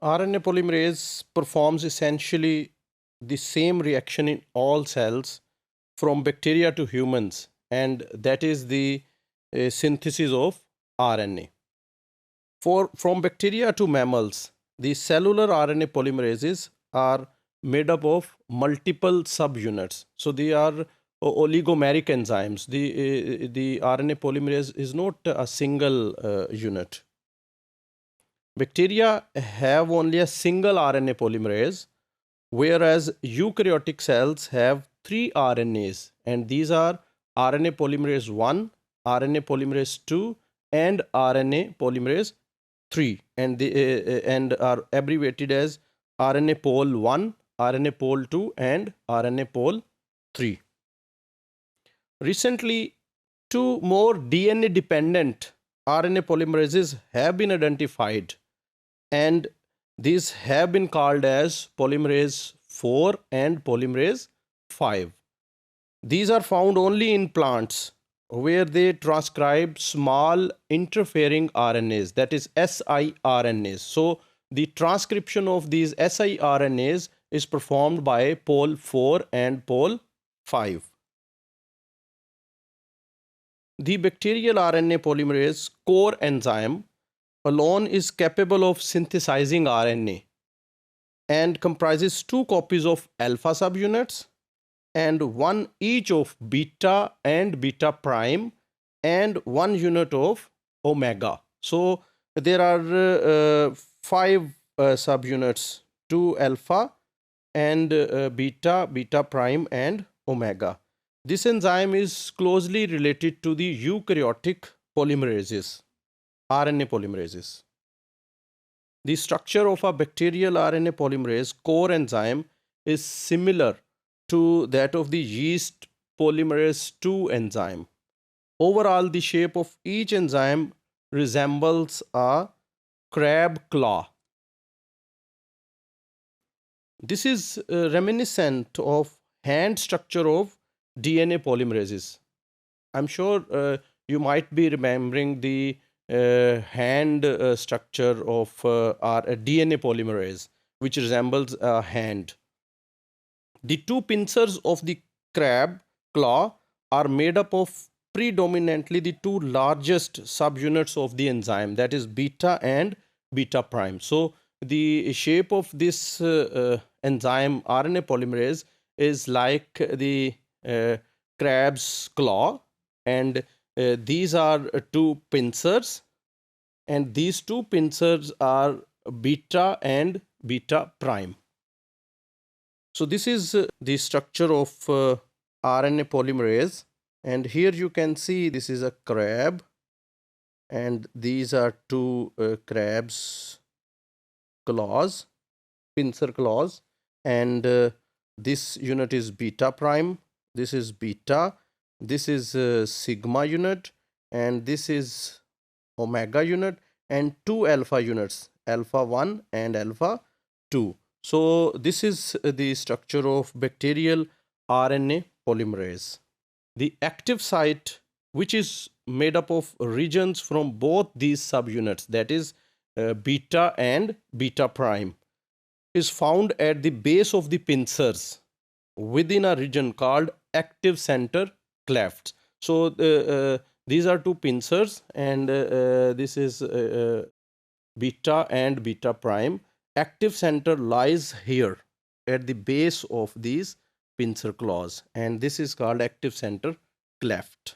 RNA polymerase performs essentially the same reaction in all cells from bacteria to humans, and that is the synthesis of RNA. From bacteria to mammals, the cellular RNA polymerases are made up of multiple subunits. So they are oligomeric enzymes. The RNA polymerase is not a single unit. Bacteria have only a single RNA polymerase, whereas eukaryotic cells have three RNAs, and these are RNA polymerase 1, RNA polymerase 2, and RNA polymerase 3, and are abbreviated as RNA pol 1, RNA pol 2, and RNA pol 3. Recently, two more DNA dependent RNA polymerases have been identified, and these have been called as polymerase 4 and polymerase 5. These are found only in plants where they transcribe small interfering RNAs, that is siRNAs. So the transcription of these siRNAs is performed by pol 4 and pol 5. The bacterial RNA polymerase core enzyme alone is capable of synthesizing RNA and comprises two copies of alpha subunits and one each of beta and beta prime and one unit of omega. So there are five subunits, two alpha and beta, beta prime and omega. This enzyme is closely related to the eukaryotic polymerases, RNA polymerases. The structure of a bacterial RNA polymerase core enzyme is similar to that of the yeast polymerase II enzyme. Overall, the shape of each enzyme resembles a crab claw. This is reminiscent of hand structure of DNA polymerases. I'm sure you might be remembering the hand structure of our DNA polymerase, which resembles a hand. The two pincers of the crab claw are made up of predominantly the two largest subunits of the enzyme, that is beta and beta prime. So the shape of this enzyme RNA polymerase is like the crab's claw, and these are two pincers, and these two pincers are beta and beta prime. So this is the structure of RNA polymerase, and here you can see this is a crab, and these are two crabs claws, pincer claws, and this unit is beta prime, this is beta, this is sigma unit, and this is omega unit, and two alpha units, alpha 1 and alpha 2. So this is the structure of bacterial RNA polymerase. The active site, which is made up of regions from both these subunits, that is beta and beta prime, is found at the base of the pincers within a region called active center clefts. So these are two pincers, and this is beta and beta prime. Active center lies here at the base of these pincer claws, and this is called active center cleft.